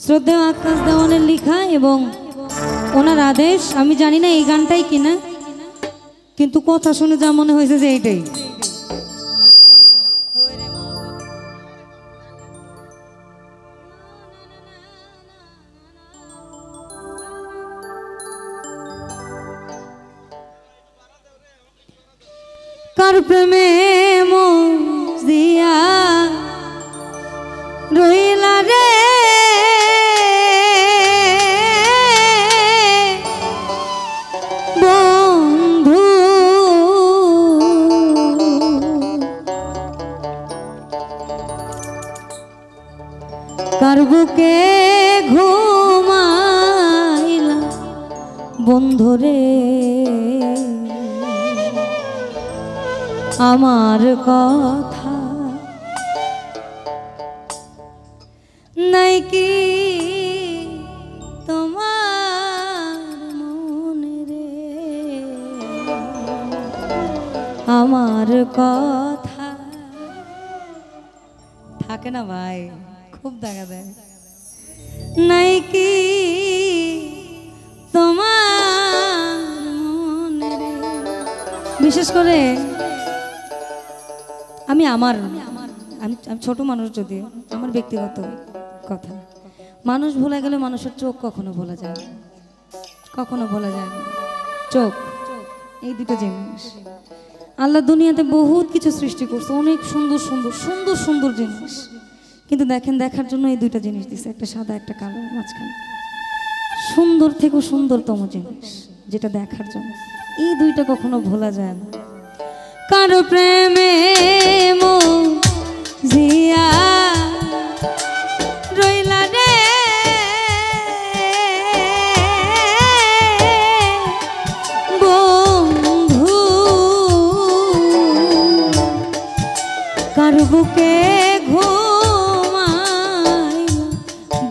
শ্রদ্ধেয় আকাশ দেওয়ানের লেখা এবং ওনার আদেশ। আমি জানি না এই গানটাই কিনা, কিন্তু কথা শুনে যা মনে হয়েছে যে এইটাই। কার প্রেমে মজিয়া রইলা রে বন্ধু, কার বুকে ঘুমাইলা বন্ধুরে আমার কথা নাই কি তোমার মনে রে, আমার কথা থাকে না ভাই, খুব দেখা দেয়। নাই কি তোমার মনে রে, বিশেষ করে আমি ছোট মানুষ, যদি আমার ব্যক্তিগত কথা, মানুষ ভুলে গেলে মানুষের চোখ কখনো ভোলা যায় না, কখনো ভোলা যায় না। চোখ, এই দুটো জিনিস আল্লাহ দুনিয়াতে বহুত কিছু সৃষ্টি করছে, অনেক সুন্দর সুন্দর সুন্দর সুন্দর জিনিস, কিন্তু দেখেন দেখার জন্য এই দুইটা জিনিস দিছে, একটা সাদা একটা কালো মাঝখানে। সুন্দর থেকে সুন্দরতম জিনিস যেটা দেখার জন্য, এই দুইটা কখনো ভোলা যায় না। কারো প্রেমে মজিয়া রইলা রে বন্ধু, কারো বুকে ঘুমাই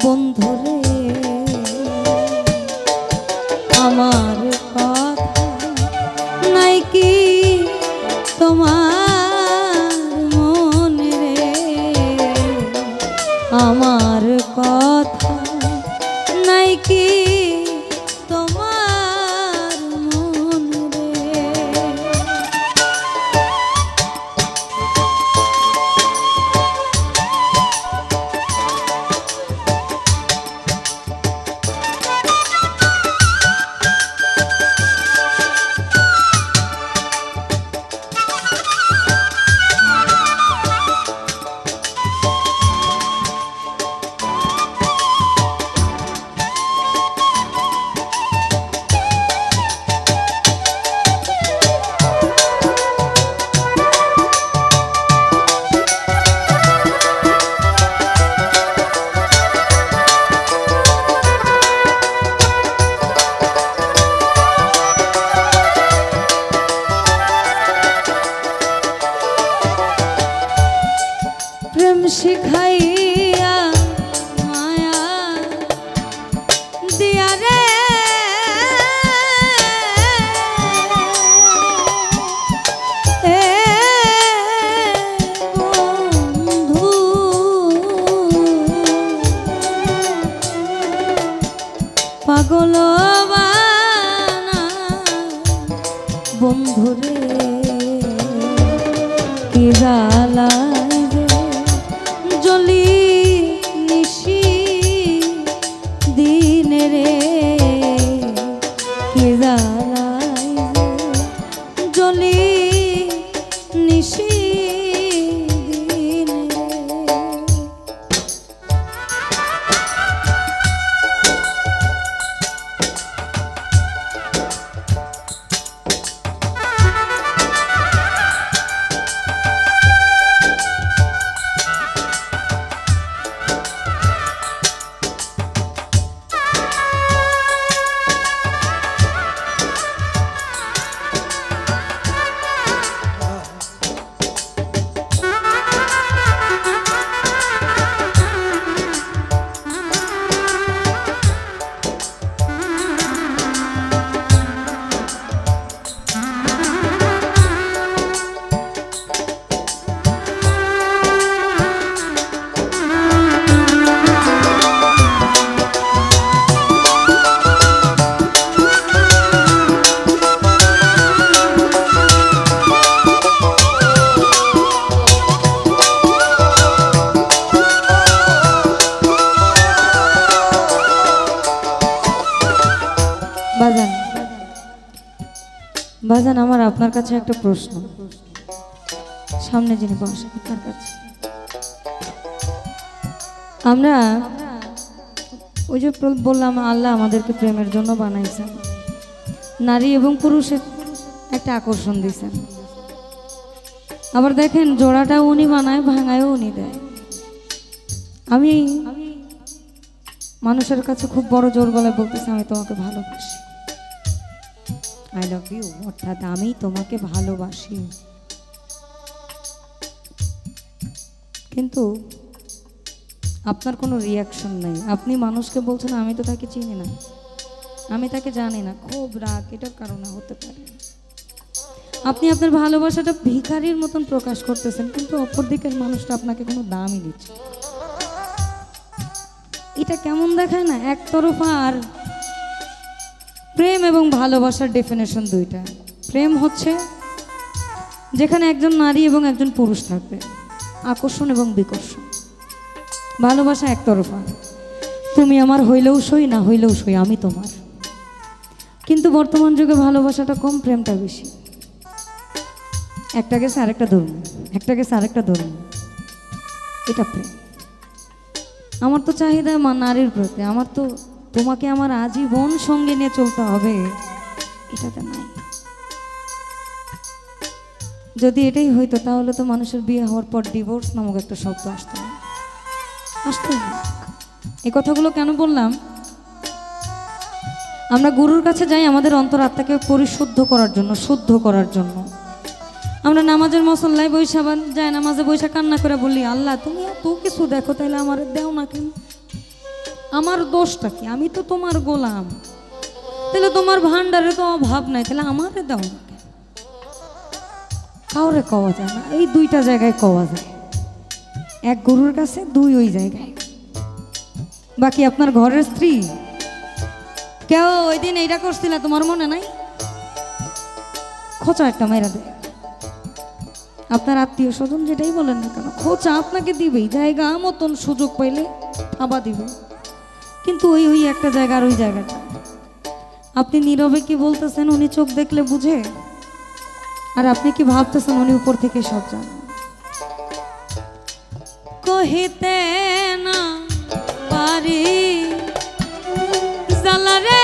বন্ধুরে আমার কথা নাই কি তোমার মনে রে, আমার কথা নাই কি তোমার মনে রে। প্রেম শিখাইয়া মায়া দিয়া রে বন্ধু, পাগল বানা বন্ধুরে কি জ্বালা জলি নিশি দিনে রে, কি জ্বালাই জলি নিশি দিনে রে। বাজান আমার আপনার কাছে একটা প্রশ্ন, সামনে যিনি বসেন তার কাছে। আমরা ওই যে বললাম আল্লাহ আমাদেরকে প্রেমের জন্য বানাইছেন, নারী এবং পুরুষের একটা আকর্ষণ দিয়েছেন। আবার দেখেন জোড়াটা উনি বানায়, ভাঙায়ও উনি দেয়। আমি মানুষের কাছে খুব বড় জোর গলায় বলতেছি আমি তোমাকে ভালোবাসি, আই লাভ ইউ, অর্থাৎ আমি তোমাকে ভালোবাসি। কিন্তু আপনার কোনো রিয়াকশন নেই। আপনি মানুষকে বলছেন আমি তো তাকে চিনি না, আমি তাকে জানি না, খুব রাগ এটার কারণে হতে পারে। আপনি আপনার ভালোবাসাটা ভিখারির মতন প্রকাশ করতেছেন, কিন্তু অপর দিকের মানুষটা আপনাকে কোনো দামই দিচ্ছে। এটা কেমন দেখায় না একতরফা। আর প্রেম এবং ভালোবাসার ডেফিনেশন দুইটা। প্রেম হচ্ছে যেখানে একজন নারী এবং একজন পুরুষ থাকবে, আকর্ষণ এবং বিকর্ষণ। ভালোবাসা একতরফা, তুমি আমার হইলেও সই, না হইলেও সই, আমি তোমার। কিন্তু বর্তমান যুগে ভালোবাসাটা কম, প্রেমটা বেশি। একটা গেছে আরেকটা ধর্ম, একটা গেছে আরেকটা ধর্ম, এটা প্রেম। আমার তো চাহিদা নারীর প্রতি, আমার তো তোমাকে আমার আজীবন সঙ্গে নিয়ে চলতে হবে, এটাতে নাই। যদি এটাই হইতো তাহলে তো মানুষের বিয়ে হওয়ার পর ডিভোর্স নামক একটা শব্দ আসতো না, আসতো না। এই কথাগুলো কেন বললাম? আমরা গুরুর কাছে যাই আমাদের অন্তরাত্মাকে পরিশুদ্ধ করার জন্য, শুদ্ধ করার জন্য। আমরা নামাজের মসল্লায় বৈশা যায়, নামাজে বৈশা কান্না করে বলি আল্লাহ তুমি তো কিছু দেখো, তাহলে আমার দেও না কেন? আমার দোষটা কি? আমি তো তোমার গোলাম, তাহলে তোমার ভান্ডারে তো অভাব নাই, তাহলে আমারে দাও না কেন? কাউরে কওয়া যায় না। এই দুইটা জায়গায় কওয়া যায়, এক গুরুর কাছে, দুই ওই জায়গায়। বাকি আপনার ঘরের স্ত্রী কেউ ওই দিন এইটা করছিল তোমার মনে নাই, খোঁচা একটা মেরা দেয়। আপনার আত্মীয় স্বজন যেটাই বলেন না কেন, খোঁচা আপনাকে দিবেই, জায়গা মতন সুযোগ পাইলে থাবা দিবে। কিন্তু ওই ওই একটা জায়গা আর ওই জায়গাটা আপনি নীরবে কি বলতেছেন উনি চোখ দেখলে বুঝে, আর আপনি কি ভাবতেছেন উনি উপর থেকে সব জানেন। কহিতে না পারি জালারে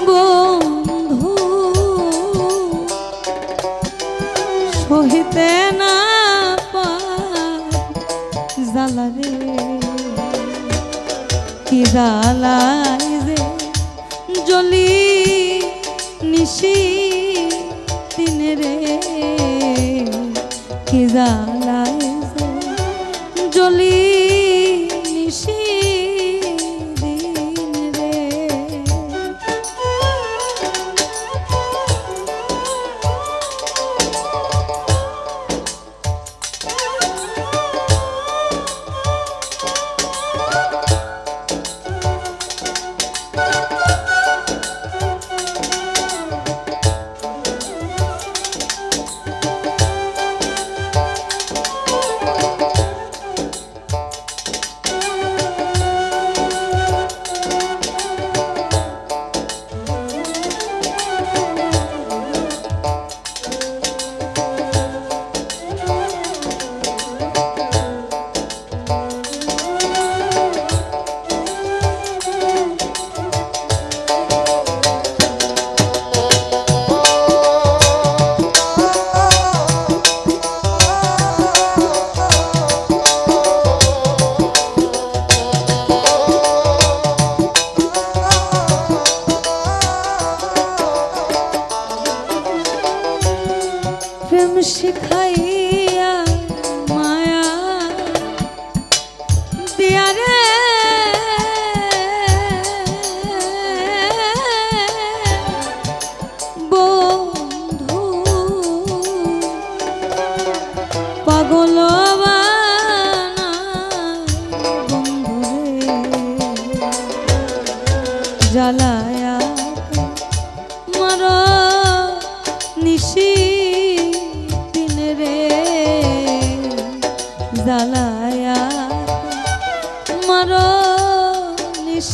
বন্ধু, সহিতে না পারি জালারে, কি জালাই যে জ্বলি নিশি দিনে রে, কি জালাই যে জ্বলি নিশি দিনে রে। প্রেম শিখাইয়া মায়া দিয়া রে, বন্ধু পাগল বন্ধু রে, জ্বালায়া মার নিশি জ্বালায়া মার নিশি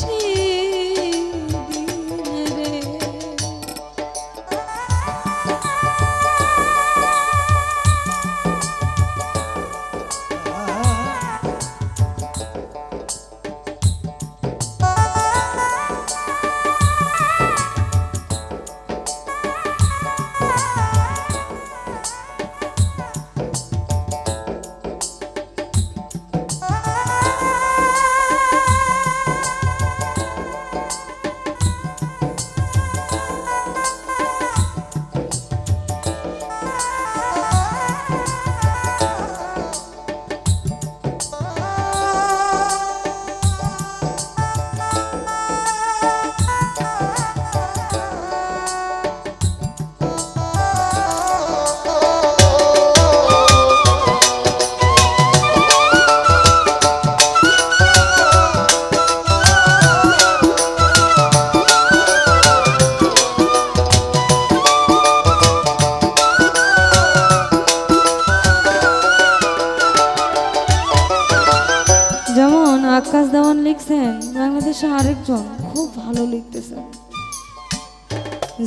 আকাশ দেওয়ান লিখছেন বাংলাদেশে আরেকজন খুব ভালো লিখতেছেন।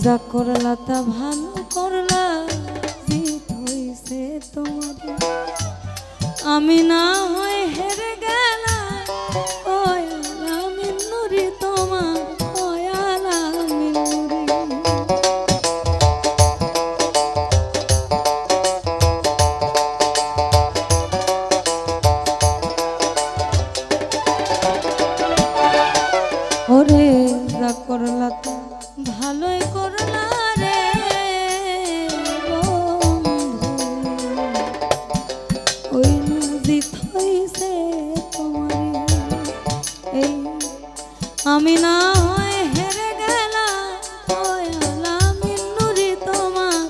যা করলা তা ভালো করলা, জিত হইছে তোমার, আমি না হয় হেরে গেলাম, ওই আলামিন নুরি তোমার, ওই আলামিন নুরি। ওরে যা করলা তা ভালোই করলা রে বন্ধু, ওই নদী হইছে তোমার, এই আমি না হয় হেরে গেলাম, ওই আলামিন নুরি তোমার,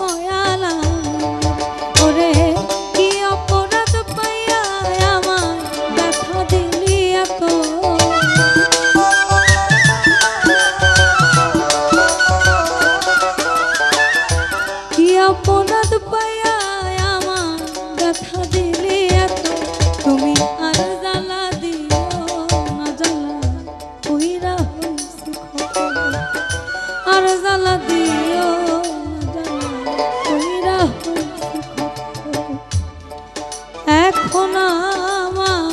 ওই আলামিন। ওরে কি অপরাধ পাইয়া আমার ব্যথা দিলি এত, অপরাধ পাইয়া আমার ব্যথা দিলি এত, তুমি আর জ্বালা দিও না, জ্বালা কইরা হইছে খবর, আর জ্বালা দিও না, জ্বালা কইরা হইছে খবর। এখন আমার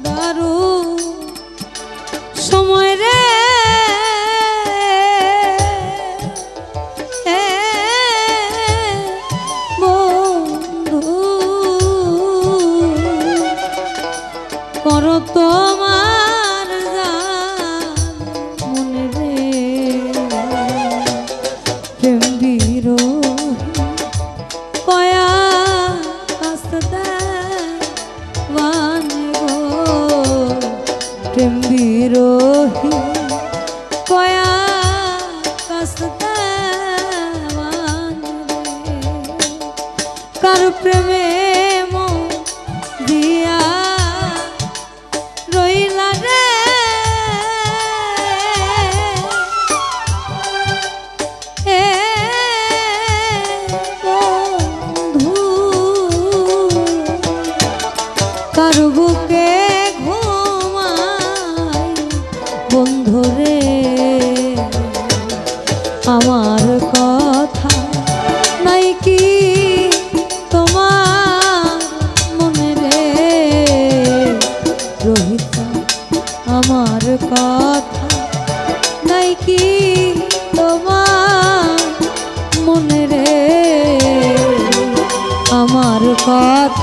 দারুণ সময় রে, করো তোমার মনে রে প্রেম বিরোহী, কয়া কাস্তে বানে গো, প্রেম বিরোহী কয়া কাস্তে বানে রে, কার প্রেমে মন দিয়া রইলা রে, এ বন্ধু, কার বুকে ঘুমাই বন্ধু রে, আমার কথা নাই কি তোমার মনে রে রোহিত, আমার কথা নাই কি তোমার মনে রে, আমার কথা